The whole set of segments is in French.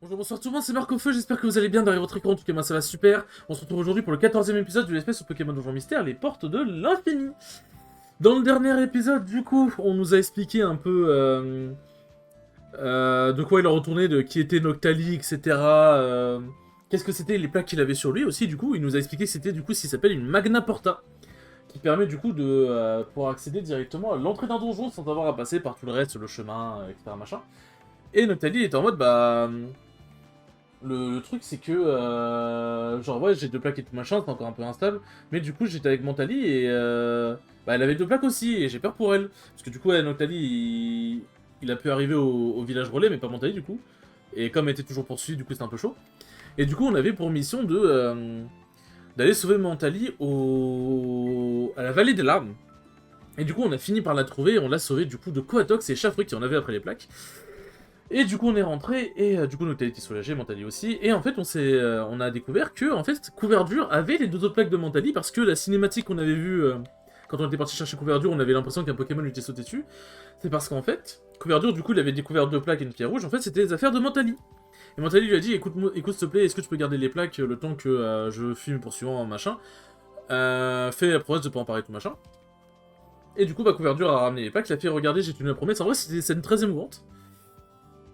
Bonjour, bonsoir tout le monde, c'est Marc au Feu, j'espère que vous allez bien derrière votre écran, en tout cas moi ça va super. On se retrouve aujourd'hui pour le 14e épisode de l'espèce au Pokémon Donjon Mystère, les portes de l'infini. Dans le dernier épisode, du coup, on nous a expliqué un peu de quoi il en retournait, de qui était Noctali, etc. Qu'est-ce que c'était les plaques qu'il avait sur lui aussi, du coup, il nous a expliqué que c'était du coup ce qui s'appelle une Magna Porta, qui permet du coup de pouvoir accéder directement à l'entrée d'un donjon sans avoir à passer par tout le reste, le chemin, etc. machin. Et Noctali est en mode bah... Le truc, c'est que, genre, ouais, j'ai deux plaques et tout machin, c'est encore un peu instable, mais du coup, j'étais avec Mentali et, bah, elle avait deux plaques aussi, et j'ai peur pour elle. Parce que du coup, ouais, Mentali, il a pu arriver au village relais, mais pas Mentali, du coup. Et comme elle était toujours poursuivie, du coup, c'était un peu chaud. Et du coup, on avait pour mission de, d'aller sauver Mentali à la vallée des larmes. Et du coup, on a fini par la trouver, et on l'a sauvée, du coup, de Coatox et Chafruc qui en avait après les plaques. Et du coup on est rentré, et du coup Noctali était soulagé, Mentali aussi, et en fait on a découvert que en fait Couverture avait les deux autres plaques de Mentali, parce que la cinématique qu'on avait vue quand on était parti chercher Couverture, on avait l'impression qu'un Pokémon lui était sauté dessus, c'est parce qu'en fait, Couverture du coup il avait découvert deux plaques et une pierre rouge, en fait c'était les affaires de Mentali. Et Mentali lui a dit, écoute s'il te plaît, est-ce que tu peux garder les plaques le temps que je fuis mes poursuivants, machin, fais la promesse de pas en parler tout machin. Et du coup bah Couverture a ramené les plaques, il a fait regarder, j'ai tenu la promesse, en vrai c'était une scène très émouvante.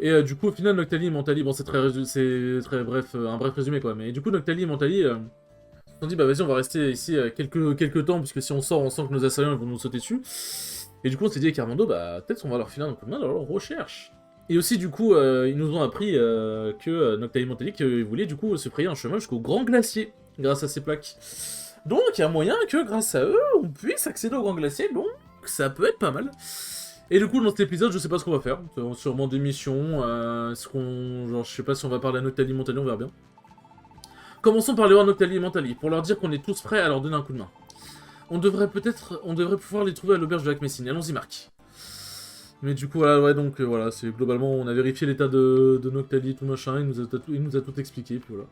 Et du coup, au final, Noctali et Mentali, bon, c'est très bref, un bref résumé quoi, mais du coup, Noctali et Mentali se sont dit, bah vas-y, on va rester ici quelques temps, puisque si on sort, on sent que nos assaillants ils vont nous sauter dessus. Et du coup, on s'est dit avec Armando, bah peut-être qu'on va leur filer un coup de main dans leur recherche. Et aussi, du coup, ils nous ont appris que Noctali et Mentali qu'ils voulaient du coup se frayer un chemin jusqu'au Grand Glacier, grâce à ces plaques. Donc, il y a moyen que grâce à eux, on puisse accéder au Grand Glacier, donc ça peut être pas mal. Et du coup, dans cet épisode, je sais pas ce qu'on va faire. Sûrement des missions. Genre, je sais pas si on va parler à Noctali, Mentali, on verra bien. Commençons par les voir Noctali et Mentali, pour leur dire qu'on est tous prêts à leur donner un coup de main. On devrait pouvoir les trouver à l'auberge de Lac Messine. Allons-y, Marc. Mais du coup, voilà, ouais, donc voilà, c'est globalement, on a vérifié l'état de Noctali et tout machin, il nous a tout expliqué, puis voilà.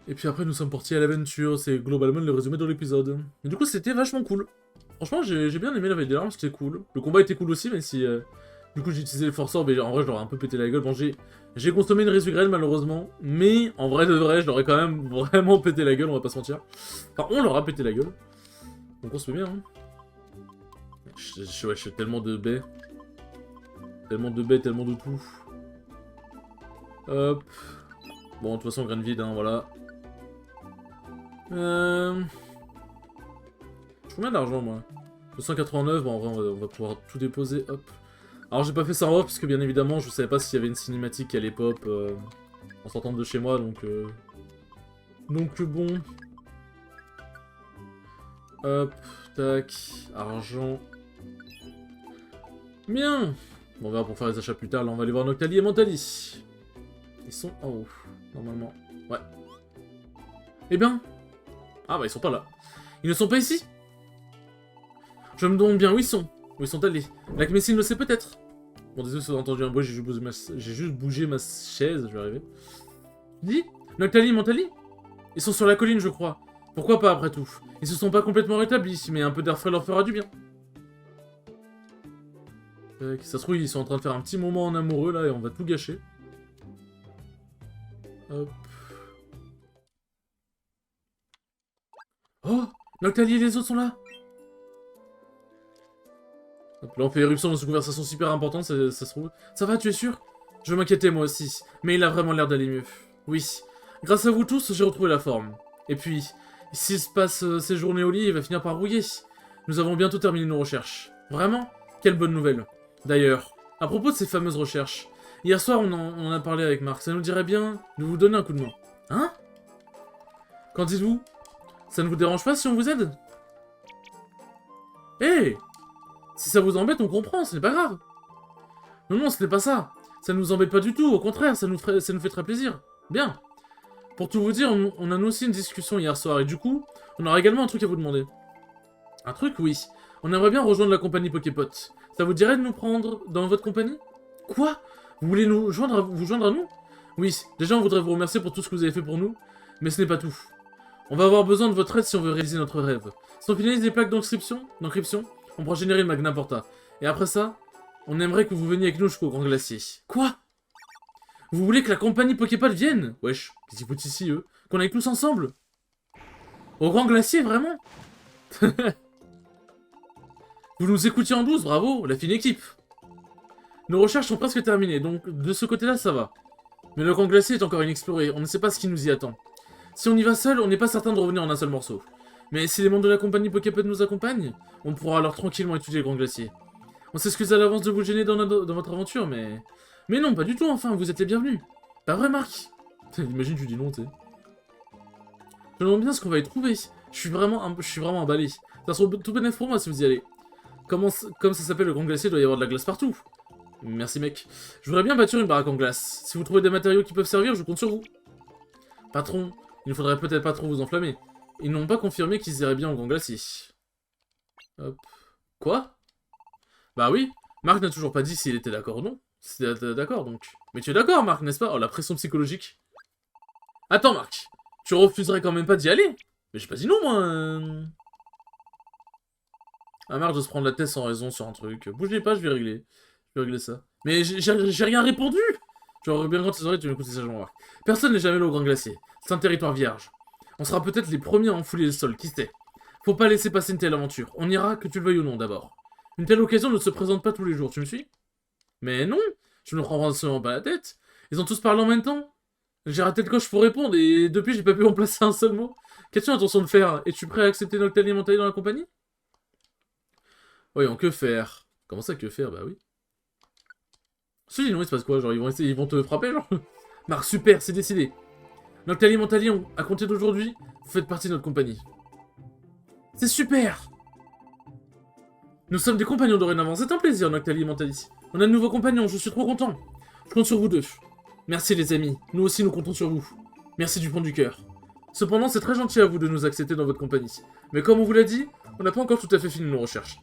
Et puis après, nous sommes partis à l'aventure, c'est globalement le résumé de l'épisode. Et du coup, c'était vachement cool. Franchement, j'ai bien aimé la veille des larmes, c'était cool. Le combat était cool aussi, même si... du coup, j'ai utilisé le force orb, mais en vrai, je leur ai un peu pété la gueule. Bon, j'ai consommé une résugrelle, malheureusement. Mais, en vrai de vrai, je leur ai quand même vraiment pété la gueule, on va pas se mentir. Enfin, on leur a pété la gueule. Donc on se fait bien, hein. Ouais, je fais tellement de baies. Tellement de baies, tellement de tout. Hop. Bon, de toute façon, graine vide, hein, voilà. J'ai combien d'argent, moi? 289, bon, en vrai, on va pouvoir tout déposer, hop. Alors, j'ai pas fait ça en off, parce que bien évidemment, je savais pas s'il y avait une cinématique qui allait pop en sortant de chez moi, donc... Donc, bon. Hop, tac, argent. Bien. Bon, on verra pour faire les achats plus tard, là, on va aller voir Noctali et Mentali. Ils sont en haut, normalement. Ouais. Eh bien... Ah, bah, ils sont pas là. Ils ne sont pas ici? Je me demande bien où ils sont. Où ils sont allés. Lac Messine le sait peut-être. Bon, désolé si vous avez entendu un bruit, j'ai juste bougé ma chaise, je vais arriver. Dis, Noctali, Mentali? Ils sont sur la colline, je crois. Pourquoi pas, après tout? Ils se sont pas complètement rétablis, mais un peu d'air frais leur fera du bien. Ça se trouve, ils sont en train de faire un petit moment en amoureux, là, et on va tout gâcher. Hop. Oh, Noctali et les autres sont là. Hop, là, on fait éruption dans une conversation super importante, ça se trouve. Ça va, tu es sûr? Je m'inquiétais moi aussi, mais il a vraiment l'air d'aller mieux. Oui. Grâce à vous tous, j'ai retrouvé la forme. Et puis, s'il se passe ces journées au lit, il va finir par rouiller. Nous avons bientôt terminé nos recherches. Vraiment? Quelle bonne nouvelle. D'ailleurs, à propos de ces fameuses recherches, hier soir on en a parlé avec Marc, ça nous dirait bien de vous donner un coup de main. Hein? Qu'en dites-vous? Ça ne vous dérange pas si on vous aide? Hé! Si ça vous embête, on comprend, ce n'est pas grave. Non, non, ce n'est pas ça. Ça ne nous embête pas du tout, au contraire, ça nous fait très plaisir. Bien. Pour tout vous dire, on a nous aussi une discussion hier soir, et du coup, on aura également un truc à vous demander. Un truc, oui. On aimerait bien rejoindre la compagnie Poképot. Ça vous dirait de nous prendre dans votre compagnie? Quoi? Vous voulez vous joindre à nous? Oui, déjà on voudrait vous remercier pour tout ce que vous avez fait pour nous, mais ce n'est pas tout. On va avoir besoin de votre aide si on veut réaliser notre rêve. Si on finalise des plaques d'encryption, on pourra générer une Magna Porta. Et après ça, on aimerait que vous veniez avec nous jusqu'au Grand Glacier. Quoi? Vous voulez que la compagnie Poképal vienne? Wesh, qu'est-ce qu'ils foutent ici, eux? Qu'on aille tous ensemble? Au Grand Glacier, vraiment? Vous nous écoutiez en douce, bravo, la fine équipe. Nos recherches sont presque terminées, donc de ce côté-là, ça va. Mais le Grand Glacier est encore inexploré, on ne sait pas ce qui nous y attend. Si on y va seul, on n'est pas certain de revenir en un seul morceau. Mais si les membres de la compagnie Poképod nous accompagnent, on pourra alors tranquillement étudier le Grand Glacier. On s'excuse à l'avance de vous gêner dans votre aventure, mais... Mais non, pas du tout, enfin, vous êtes les bienvenus. Pas vrai, Marc? Imagine, tu dis non, tu sais. Je me demande bien ce qu'on va y trouver. Je suis vraiment emballé. Ça sera tout bénéf pour moi si vous y allez. Comme ça s'appelle le Grand Glacier, il doit y avoir de la glace partout. Merci, mec. Je voudrais bien bâtir une baraque en glace. Si vous trouvez des matériaux qui peuvent servir, je compte sur vous. Patron, il ne faudrait peut-être pas trop vous enflammer. Ils n'ont pas confirmé qu'ils iraient bien au Grand Glacier. Hop. Quoi? Bah oui, Marc n'a toujours pas dit s'il était d'accord ou non. C'était d'accord, donc. Mais tu es d'accord, Marc, n'est-ce pas? Oh, la pression psychologique. Attends, Marc. Tu refuserais quand même pas d'y aller? Mais j'ai pas dit non, moi. Ah, Marc de se prendre la tête sans raison sur un truc. Bougez pas, je vais régler. Je vais régler ça. Mais j'ai rien répondu! J'aurais bien grand tes oreilles, tu m'écoutes sagement, Marc. Personne n'est jamais allé au Grand Glacier. C'est un territoire vierge. On sera peut-être les premiers à enfouler le sol, qui sait? Faut pas laisser passer une telle aventure. On ira, que tu le veuilles ou non, d'abord. Une telle occasion ne se présente pas tous les jours, tu me suis? Mais non, je me prends absolument pas la tête. Ils ont tous parlé en même temps. J'ai raté le coche pour répondre et depuis j'ai pas pu en placer un seul mot. Qu'as-tu intention de faire? Es-tu prêt à accepter Noctali et Mentali dans la compagnie? Voyons, que faire? Comment ça, que faire? Bah oui. Sinon, il se passe quoi? Genre, ils vont te frapper, genre? Marc, super, c'est décidé. Noctali et Mentali, à compter d'aujourd'hui, vous faites partie de notre compagnie. C'est super! Nous sommes des compagnons dorénavant, c'est un plaisir, Noctali et Mentali. On a de nouveaux compagnons, je suis trop content. Je compte sur vous deux. Merci les amis, nous aussi nous comptons sur vous. Merci du fond du cœur. Cependant, c'est très gentil à vous de nous accepter dans votre compagnie. Mais comme on vous l'a dit, on n'a pas encore tout à fait fini nos recherches.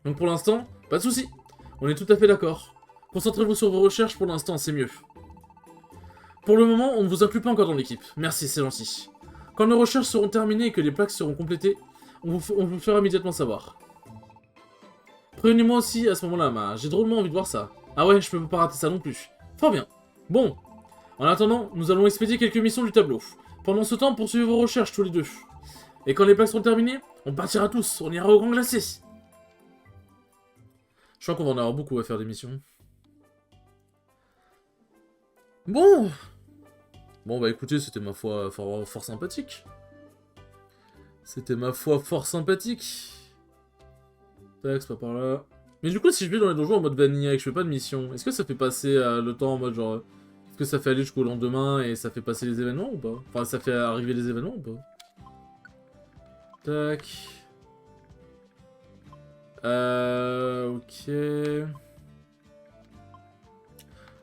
Donc pour l'instant, pas de soucis. On est tout à fait d'accord. Concentrez-vous sur vos recherches pour l'instant, c'est mieux. Pour le moment, on ne vous inclut pas encore dans l'équipe. Merci, c'est gentil. Quand nos recherches seront terminées et que les plaques seront complétées, on vous fera immédiatement savoir. Prévenez-moi aussi à ce moment-là, j'ai drôlement envie de voir ça. Ah ouais, je peux pas rater ça non plus. Fort bien. Bon. En attendant, nous allons expédier quelques missions du tableau. Pendant ce temps, poursuivez vos recherches tous les deux. Et quand les plaques seront terminées, on partira tous, on ira au Grand Glacier. Je crois qu'on va en avoir beaucoup à faire des missions. Bon. Bon bah écoutez, c'était ma foi fort sympathique. C'était ma foi fort sympathique. Tac, c'est pas par là. Mais du coup, si je vais dans les donjons en mode vanilla et que je fais pas de mission, est-ce que ça fait passer le temps en mode genre... Est-ce que ça fait aller jusqu'au lendemain et ça fait passer les événements ou pas? Enfin, ça fait arriver les événements ou pas? Tac. Ok.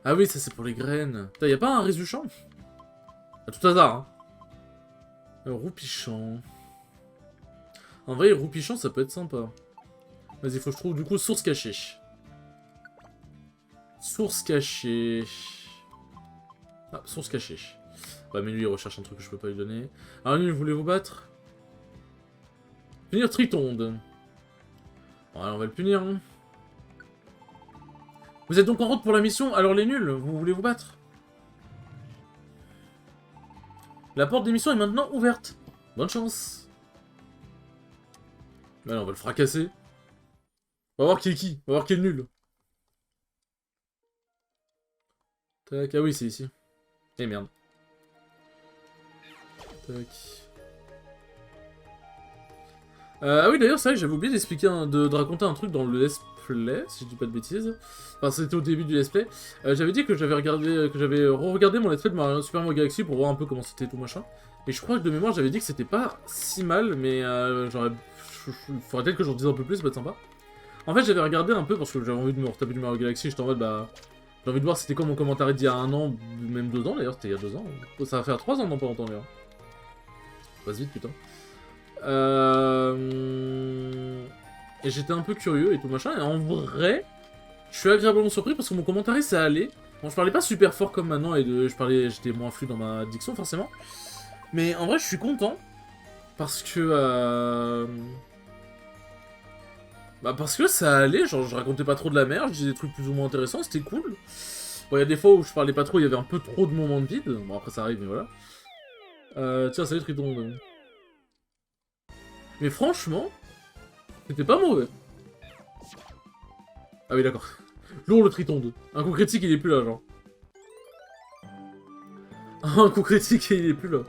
Ah oui, ça c'est pour les graines. Putain, y'a pas un résulchant? À tout hasard, hein. Roupichant. En vrai, roupichant, ça peut être sympa. Vas-y, faut que je trouve du coup source cachée. Source cachée. Ah, source cachée. Ouais, mais lui, il recherche un truc que je peux pas lui donner. Alors, lui, voulez-vous battre? Punir Tritonde. Bon, alors, on va le punir. Hein. Vous êtes donc en route pour la mission, alors les nuls, vous voulez vous battre? La porte des missions est maintenant ouverte. Bonne chance. Allez, on va le fracasser. On va voir qui est qui. On va voir qui est le nul. Tac, ah oui, c'est ici. Eh merde. Tac. Ah oui, d'ailleurs, c'est vrai que j'avais oublié d'expliquer, de raconter un truc dans le let's play, si je dis pas de bêtises. Enfin, c'était au début du let's play. J'avais dit que j'avais re-regardé mon let's play de Super Mario Galaxy pour voir un peu comment c'était tout machin. Et je crois que de mémoire, j'avais dit que c'était pas si mal, mais faudrait peut-être que j'en dise un peu plus, ça peut être sympa. En fait, j'avais regardé un peu parce que j'avais envie de me retaper du Mario Galaxy, j'étais en mode bah... J'ai envie de voir c'était quoi mon commentaire d'il y a 1 an, même 2 ans d'ailleurs, c'était il y a 2 ans. Ça va faire 3 ans, non pas longtemps d'ailleurs. Ça passe vite, putain. Et j'étais un peu curieux et tout machin, et en vrai, je suis agréablement surpris parce que mon commentaire ça allait. Bon, je parlais pas super fort comme maintenant, et j'étais moins flou dans ma diction forcément. Mais en vrai, je suis content, parce que... Bah parce que ça allait, genre je racontais pas trop de la merde, je disais des trucs plus ou moins intéressants, c'était cool. Bon, il y a des fois où je parlais pas trop, il y avait un peu trop de moments de vide. Bon, après ça arrive, mais voilà. Tiens, salut Triton. Mais franchement, c'était pas mauvais. Ah oui, d'accord. Lourd le Triton 2. Un coup critique, il est plus là, genre. Un coup critique et il est plus là.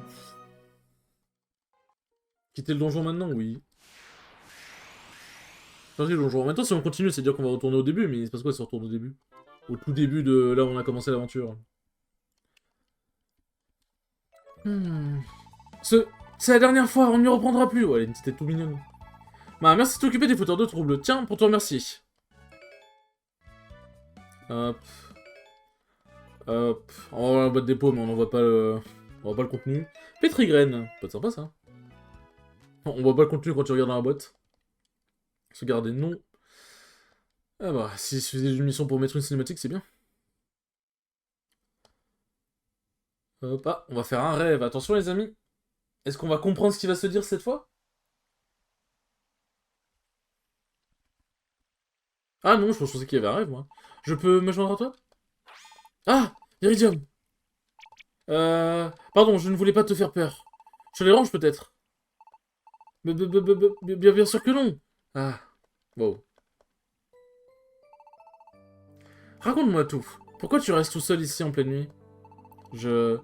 Quitter le donjon maintenant, oui. Changer le donjon. Maintenant, si on continue, c'est dire qu'on va retourner au début, mais il se passe quoi si on retourne au début? Au tout début de là où on a commencé l'aventure. Hmm. C'est la dernière fois, on n'y reprendra plus. Ouais, elle a une petite tête tout mignonne. Bah, merci de t'occuper des fauteurs de troubles. Tiens, pour te remercier. Hop. Hop. On va voir la boîte dépôt, mais on voit pas le... On voit pas le contenu. Pétrigraine. Pas de sympa, ça. On voit pas le contenu quand tu regardes dans la boîte. Se garder non. Ah bah, si suffisait d'une mission pour mettre une cinématique, c'est bien. Hop, ah, on va faire un rêve. Attention, les amis. Est-ce qu'on va comprendre ce qui va se dire cette fois? Ah non, je pensais qu'il y avait un rêve, moi. Je peux me joindre à toi? Ah! Iridium! Pardon, je ne voulais pas te faire peur. Je te dérange peut-être? Bien sûr que non! Ah, wow. Raconte-moi tout. Pourquoi tu restes tout seul ici en pleine nuit? Je...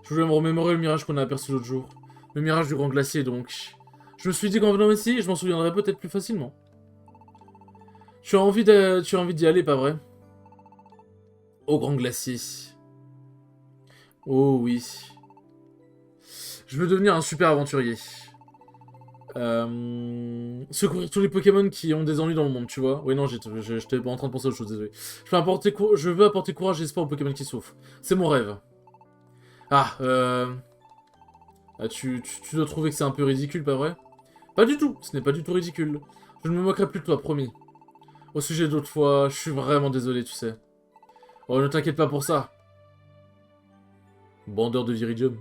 Je voulais me remémorer le mirage qu'on a aperçu l'autre jour. Le mirage du grand glacier, donc. Je me suis dit qu'en venant ici, je m'en souviendrais peut-être plus facilement. Tu as envie d'y aller, pas vrai? Au grand glacier. Oh oui. Je veux devenir un super aventurier. Secourir tous les Pokémon qui ont des ennuis dans le monde, tu vois. Oui, non, j'étais pas en train de penser à autre chose, désolé. Je veux apporter courage et espoir aux Pokémon qui souffrent. C'est mon rêve. Ah, tu dois trouver que c'est un peu ridicule, pas vrai? Pas du tout, ce n'est pas du tout ridicule. Je ne me moquerai plus de toi, promis. Au sujet d'autres fois, je suis vraiment désolé, tu sais. Oh, ne t'inquiète pas pour ça. Bandeur de Viridium.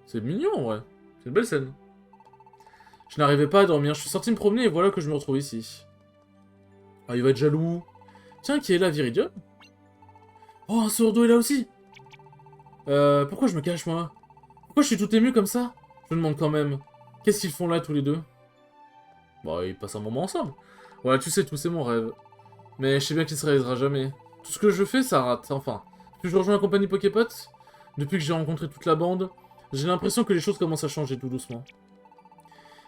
C'est mignon, ouais. C'est une belle scène. Je n'arrivais pas à dormir, je suis sorti me promener et voilà que je me retrouve ici. Ah, il va être jaloux. Tiens, qui est là, Viridium? Oh, un sourd est là aussi. Pourquoi je me cache, moi? Pourquoi je suis tout ému comme ça? Je me demande quand même. Qu'est-ce qu'ils font là, tous les deux? Bon, ils passent un moment ensemble. Voilà, tu sais tout, c'est mon rêve. Mais je sais bien qu'il se réalisera jamais. Tout ce que je fais, ça rate, enfin. Depuis que je rejoins la compagnie Poképot, depuis que j'ai rencontré toute la bande, j'ai l'impression que les choses commencent à changer tout doucement.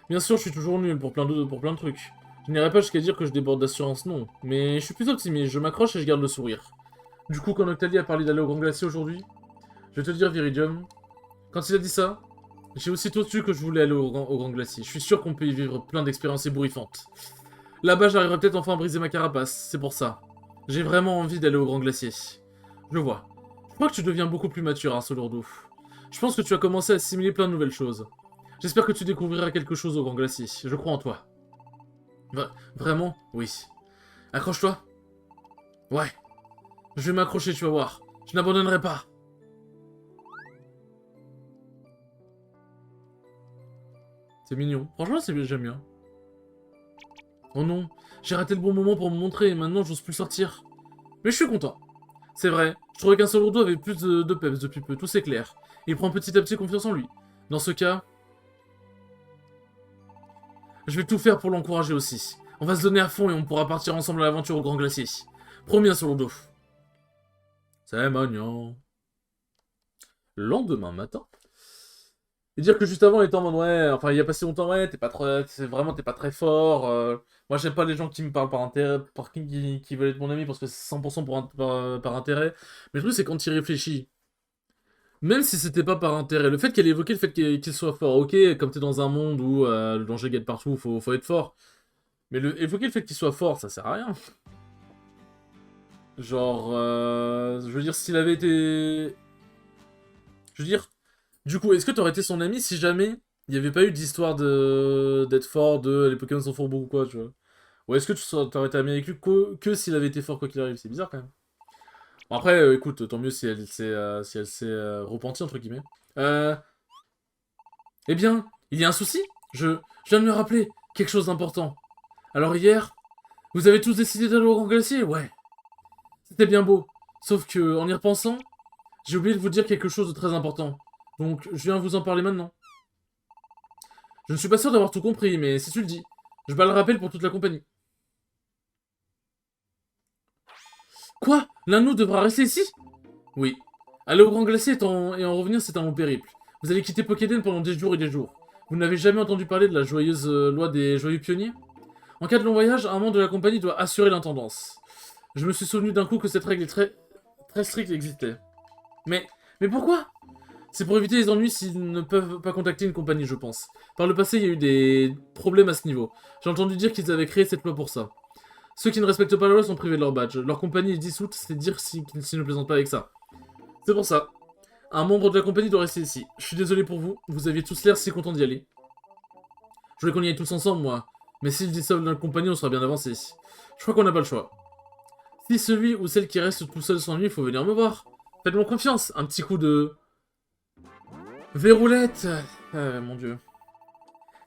Bien sûr, je suis toujours nul pour plein de trucs. Je n'irai pas jusqu'à dire que je déborde d'assurance, non. Mais je suis plus optimiste, je m'accroche et je garde le sourire. Du coup, quand Octalie a parlé d'aller au Grand Glacier aujourd'hui, je vais te dire, Viridium, quand il a dit ça, j'ai aussitôt su que je voulais aller au Grand Glacier. Je suis sûr qu'on peut y vivre plein d'expériences ébouriffantes. Là-bas, j'arriverai peut-être enfin à briser ma carapace, c'est pour ça. J'ai vraiment envie d'aller au Grand Glacier. Je vois. Je crois que tu deviens beaucoup plus mature, hein, Solordo. Je pense que tu as commencé à assimiler plein de nouvelles choses. J'espère que tu découvriras quelque chose au Grand Glacier. Je crois en toi. Vraiment? Oui. Accroche-toi. Ouais. Je vais m'accrocher, tu vas voir. Je n'abandonnerai pas. C'est mignon. Franchement, j'aime bien. Oh non, j'ai raté le bon moment pour me montrer et maintenant j'ose plus sortir. Mais je suis content. C'est vrai, je trouvais qu'un seul lourdeau avait plus de peps depuis peu, tout c'est clair. Il prend petit à petit confiance en lui. Dans ce cas, je vais tout faire pour l'encourager aussi. On va se donner à fond et on pourra partir ensemble à l'aventure au Grand Glacier. Promis, un seul lourdeau. C'est mignon. Le lendemain matin. Et dire que juste avant, il était en mode ouais, enfin il y a passé longtemps, ouais, t'es pas très fort. Moi j'aime pas les gens qui me parlent par intérêt, qui veulent être mon ami parce que c'est 100% par intérêt. Mais le truc c'est quand il réfléchit. Même si c'était pas par intérêt, le fait qu'elle ait évoqué le fait qu'il soit fort, ok, comme t'es dans un monde où le danger guette partout, faut être fort. Mais évoquer le fait qu'il soit fort, ça sert à rien. Genre, je veux dire, s'il avait été... Je veux dire, du coup, est-ce que t'aurais été son ami si jamais il n'y avait pas eu d'histoire d'être fort, de les Pokémon sont forts beaucoup ou quoi, tu vois? Ou est-ce que t'aurais été ami avec lui que s'il avait été fort quoi qu'il arrive? C'est bizarre quand même. Bon, après, écoute, tant mieux si elle s'est repentie, entre guillemets. Euh... Eh bien, il y a un souci? Je viens de me rappeler quelque chose d'important. Alors hier, vous avez tous décidé d'aller au Grand Glacier? Ouais. C'était bien beau. Sauf que, en y repensant, j'ai oublié de vous dire quelque chose de très important. Donc, je viens vous en parler maintenant. Je ne suis pas sûr d'avoir tout compris, mais si tu le dis, je bats le rappel pour toute la compagnie. Quoi? L'un de nous devra rester ici? Oui. Aller au Grand Glacier et en revenir, c'est un long périple. Vous allez quitter Pokéden pendant des jours et des jours. Vous n'avez jamais entendu parler de la joyeuse loi des joyeux pionniers? En cas de long voyage, un membre de la compagnie doit assurer l'intendance. Je me suis souvenu d'un coup que cette règle est très stricte existait. Mais pourquoi? C'est pour éviter les ennuis s'ils ne peuvent pas contacter une compagnie, je pense. Par le passé, il y a eu des problèmes à ce niveau. J'ai entendu dire qu'ils avaient créé cette loi pour ça. Ceux qui ne respectent pas la loi sont privés de leur badge. Leur compagnie est dissoute, c'est dire s'ils ne plaisantent pas avec ça. C'est pour ça. Un membre de la compagnie doit rester ici. Je suis désolé pour vous, vous aviez tous l'air si contents d'y aller. Je voulais qu'on y aille tous ensemble, moi. Mais s'ils dissolvent notre compagnie, on sera bien avancé. Je crois qu'on n'a pas le choix. Si celui ou celle qui reste tout seul s'ennuie, il faut venir me voir. Faites-moi confiance, un petit coup de... Verroulette. Mon dieu.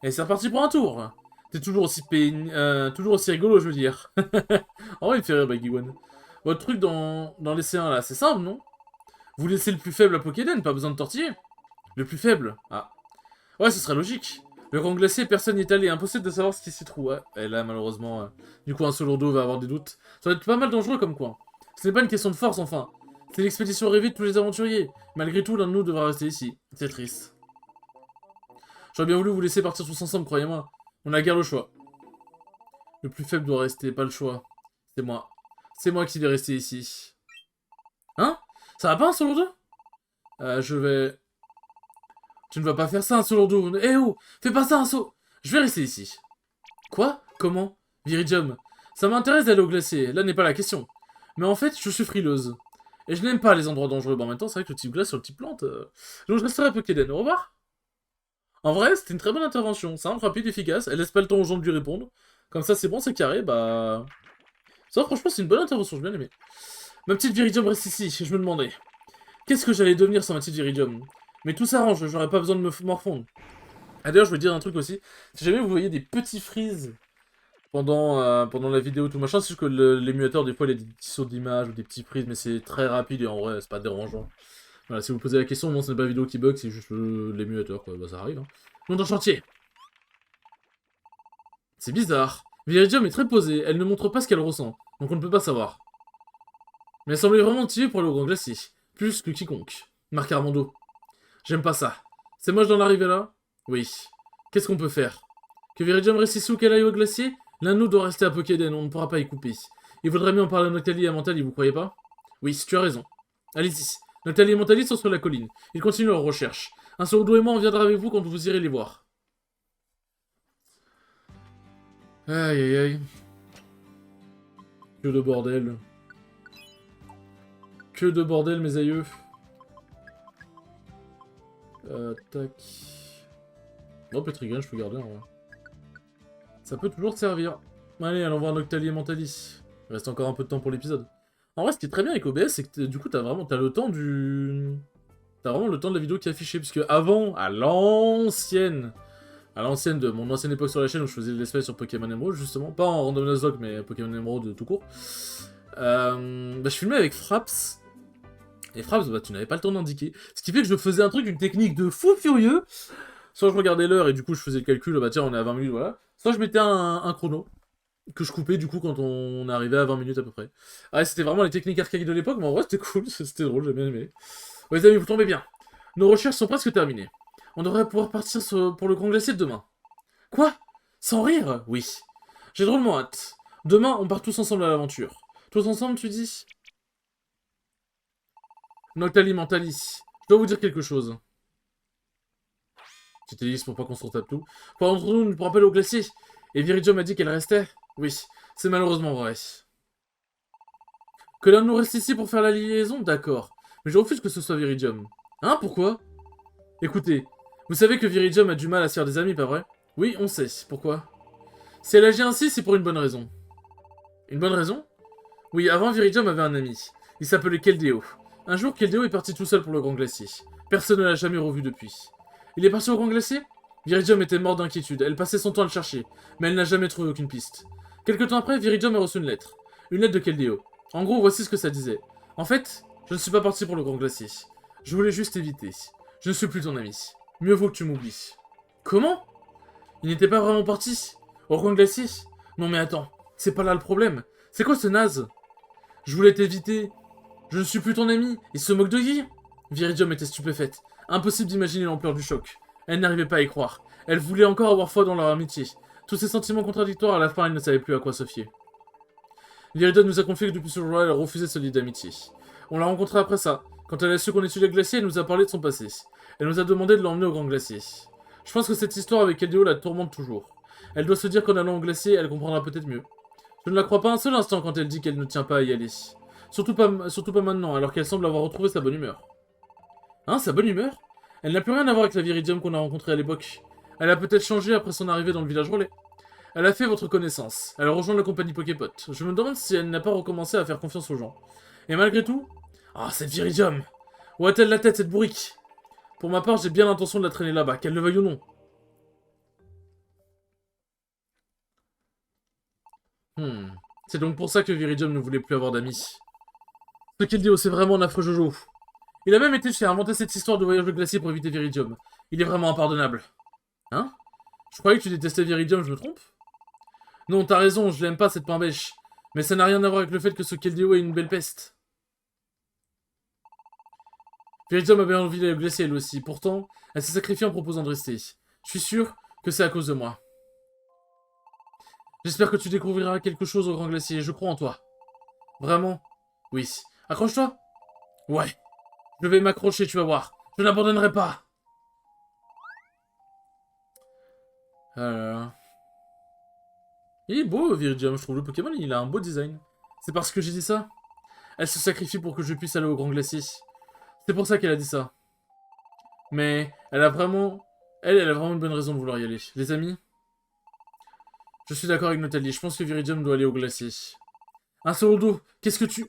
Et c'est reparti pour un tour. T'es toujours aussi rigolo, je veux dire. En vrai, il me fait rire, Baggy One. Votre truc dans l'océan, là, c'est simple, non? Vous laissez le plus faible à Pokéden, pas besoin de tortiller. Le plus faible? Ah. Ouais, ce serait logique. Le Grand Glacier, personne n'y est allé, impossible de savoir ce qui s'y trouve. Ouais. Et là, malheureusement, du coup, un solo d'eau va avoir des doutes. Ça va être pas mal dangereux comme coin. Ce n'est pas une question de force, enfin. C'est l'expédition rêvée de tous les aventuriers. Malgré tout, l'un de nous devra rester ici. C'est triste. J'aurais bien voulu vous laisser partir tous ensemble, croyez-moi. On n'a guère le choix. Le plus faible doit rester, pas le choix. C'est moi. C'est moi qui vais rester ici. Hein? Ça va pas un solo d'eau? Je vais... Tu ne vas pas faire ça, un solo d'eau. Eh oh! Fais pas ça, un solo... Je vais rester ici. Quoi? Comment? Viridium. Ça m'intéresse d'aller au glacier, là n'est pas la question. Mais en fait, je suis frileuse. Et je n'aime pas les endroits dangereux. Bon, en même temps, c'est vrai que le type glace sur le type plante... Donc je resterai à Pokéden. Au revoir. En vrai, c'était une très bonne intervention. Simple, rapide, efficace. Elle laisse pas le temps aux gens de lui répondre. Comme ça, c'est bon, c'est carré, bah... Ça, franchement, c'est une bonne intervention, j'ai bien aimé. Ma petite Viridium reste ici, je me demandais. Qu'est-ce que j'allais devenir sans ma petite Viridium? Mais tout s'arrange, j'aurais pas besoin de me morfondre. Ah d'ailleurs, je voulais dire un truc aussi. Si jamais vous voyez des petits freezes pendant la vidéo, tout machin, c'est juste que l'émulateur, des fois, il a des petits sauts d'image ou des petits freezes, mais c'est très rapide et en vrai, c'est pas dérangeant. Voilà, si vous posez la question, non, ce n'est pas la vidéo qui bug, c'est juste l'émulateur, quoi. Bah, ça arrive, hein. Monde en chantier. C'est bizarre. Viridium est très posée, elle ne montre pas ce qu'elle ressent, donc on ne peut pas savoir. Mais elle semblait vraiment motivée pour aller au Grand Glacier. Plus que quiconque. Marc Armando. J'aime pas ça. C'est moche d'en arriver là? Oui. Qu'est-ce qu'on peut faire? Que Viridium reste ici ou qu'elle aille au glacier? L'un de nous doit rester à Pokéden, on ne pourra pas y couper. Il vaudrait mieux en parler à Noctali et à Mentali, vous croyez pas? Oui, tu as raison. Allez-y. Noctali et Mentali sont sur la colline. Ils continuent leurs recherches. Un Sorodo et moi, on viendra avec vous quand vous irez les voir. Aïe aïe aïe. Que de bordel. Que de bordel, mes aïeux. Tac. Oh, Petrigan, je peux garder en vrai. Ça peut toujours te servir. Allez, allons voir Noctali et Mentali. Il reste encore un peu de temps pour l'épisode. En vrai, ce qui est très bien avec OBS, c'est que du coup, t'as le temps du... T'as vraiment le temps de la vidéo qui est affichée. Puisque avant, à l'ancienne de mon ancienne époque sur la chaîne où je faisais des let's play sur Pokémon Emerald, justement, pas en Random Nuzlocke, mais Pokémon Emerald tout court, bah, je filmais avec Fraps. Et Fraps, bah, tu n'avais pas le temps d'indiquer. Ce qui fait que je faisais un truc, une technique de fou furieux. Soit je regardais l'heure et du coup je faisais le calcul, bah tiens, on est à 20 minutes, voilà. Soit je mettais un chrono, que je coupais du coup quand on arrivait à 20 minutes à peu près. Ah, c'était vraiment les techniques archaïques de l'époque, mais en vrai c'était cool, c'était drôle, j'ai bien aimé. Ouais, les amis, vous tombez bien. Nos recherches sont presque terminées. On devrait pouvoir partir pour le Grand Glacier de demain. Quoi? Sans rire? Oui. J'ai drôlement hâte. Demain, on part tous ensemble à l'aventure. Tous ensemble, tu dis? Noctali, Mentali, je dois vous dire quelque chose. C'était lisse pour pas qu'on se retape tout. Quoi d'entre nous ne pourra pas aller au glacier? Et Viridium a dit qu'elle restait? Oui, c'est malheureusement vrai. Que l'un de nous reste ici pour faire la liaison? D'accord. Mais je refuse que ce soit Viridium. Hein, pourquoi? Écoutez, vous savez que Viridium a du mal à se faire des amis, pas vrai? Oui, on sait. Pourquoi? Si elle agit ainsi, c'est pour une bonne raison. Une bonne raison? Oui, avant Viridium avait un ami. Il s'appelait Keldeo. Un jour, Keldeo est parti tout seul pour le Grand Glacier. Personne ne l'a jamais revu depuis. Il est parti au Grand Glacier? Viridium était mort d'inquiétude, elle passait son temps à le chercher, mais elle n'a jamais trouvé aucune piste. Quelque temps après, Viridium a reçu une lettre. Une lettre de Keldeo. En gros, voici ce que ça disait. En fait, je ne suis pas parti pour le grand glacier. Je voulais juste éviter. Je ne suis plus ton ami. Mieux vaut que tu m'oublies. Comment? Il n'était pas vraiment parti? Au grand glacier? Non mais attends, c'est pas là le problème. C'est quoi ce naze? Je voulais t'éviter. Je ne suis plus ton ami. Il se moque de qui? Viridium était stupéfaite. Impossible d'imaginer l'ampleur du choc. Elle n'arrivait pas à y croire. Elle voulait encore avoir foi dans leur amitié. Tous ces sentiments contradictoires, à la fin, elle ne savait plus à quoi se fier. Viridium nous a confié que depuis ce jour-là, elle refusait ce lit d'amitié. On l'a rencontrée après ça. Quand elle a su qu'on étudiait le glacier, elle nous a parlé de son passé. Elle nous a demandé de l'emmener au grand glacier. Je pense que cette histoire avec Keldeo la tourmente toujours. Elle doit se dire qu'en allant au glacier, elle comprendra peut-être mieux. Je ne la crois pas un seul instant quand elle dit qu'elle ne tient pas à y aller. Surtout pas maintenant, alors qu'elle semble avoir retrouvé sa bonne humeur. Hein, sa bonne humeur? Elle n'a plus rien à voir avec la Viridium qu'on a rencontrée à l'époque. Elle a peut-être changé après son arrivée dans le village relais. Elle a fait votre connaissance. Elle a rejoint la compagnie Poképot. Je me demande si elle n'a pas recommencé à faire confiance aux gens. Et malgré tout... Ah, cette Viridium! Où a-t-elle la tête, cette bourrique? Pour ma part, j'ai bien l'intention de la traîner là-bas, qu'elle le veuille ou non. C'est donc pour ça que Viridium ne voulait plus avoir d'amis. Ce qu'il dit, c'est vraiment un affreux Jojo. Il a même été jusqu'à inventer cette histoire de voyage au glacier pour éviter Viridium. Il est vraiment impardonnable. Hein? Je croyais que tu détestais Viridium, je me trompe? Non, t'as raison, je l'aime pas cette pain bêche. Mais ça n'a rien à voir avec le fait que ce Keldeo est une belle peste. Viridium a bien envie d'aller au glacier elle aussi. Pourtant, elle s'est sacrifiée en proposant de rester. Je suis sûr que c'est à cause de moi. J'espère que tu découvriras quelque chose au grand glacier, je crois en toi. Vraiment? Oui. Accroche-toi? Ouais. Je vais m'accrocher, tu vas voir. Je n'abandonnerai pas. Alors... Il est beau, Viridium, je trouve le Pokémon, il a un beau design. C'est parce que j'ai dit ça? Elle se sacrifie pour que je puisse aller au grand glacier. C'est pour ça qu'elle a dit ça. Mais elle a vraiment... Elle a vraiment une bonne raison de vouloir y aller. Les amis? Je suis d'accord avec Nathalie, je pense que Viridium doit aller au glacier. Un solo d'eau, qu'est-ce que tu...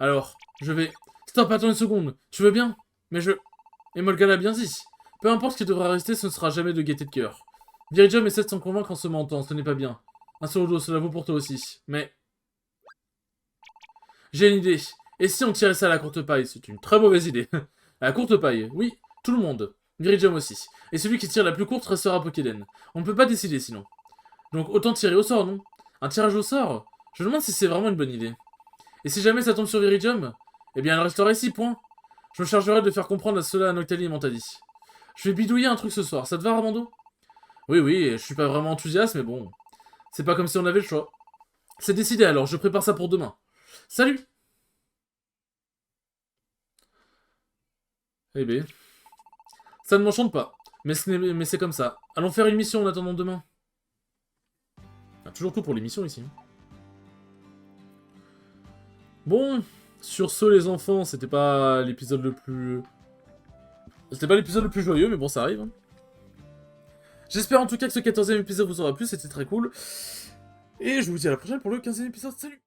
Alors, je vais... Stop, attends une seconde, tu veux bien? Mais je... Et Molga l'a bien dit. Peu importe ce qui devra rester, ce ne sera jamais de gaieté de cœur. Viridium essaie de s'en convaincre en se mentant, ce n'est pas bien. Un solo d'eau, cela vaut pour toi aussi. Mais... J'ai une idée. Et si on tirait ça à la courte paille? C'est une très mauvaise idée. À la courte paille, oui, tout le monde. Viridium aussi. Et celui qui tire la plus courte restera Pokéden. On ne peut pas décider sinon. Donc autant tirer au sort, non? Un tirage au sort? Je me demande si c'est vraiment une bonne idée. Et si jamais ça tombe sur Viridium? Eh bien elle restera ici, point. Je me chargerai de faire comprendre cela à Noctali et Mentali. Je vais bidouiller un truc ce soir, ça te va Armando? Oui, oui, je suis pas vraiment enthousiaste, mais bon. C'est pas comme si on avait le choix. C'est décidé alors, je prépare ça pour demain. Salut! Eh ben, ça ne m'enchante pas. Mais c'est comme ça. Allons faire une mission en attendant demain. Ah, toujours tout pour l'émission ici. Bon, sur ce les enfants, c'était pas l'épisode le plus... C'était pas l'épisode le plus joyeux, mais bon, ça arrive. Hein. J'espère en tout cas que ce 14e épisode vous aura plu, c'était très cool. Et je vous dis à la prochaine pour le 15e épisode. Salut!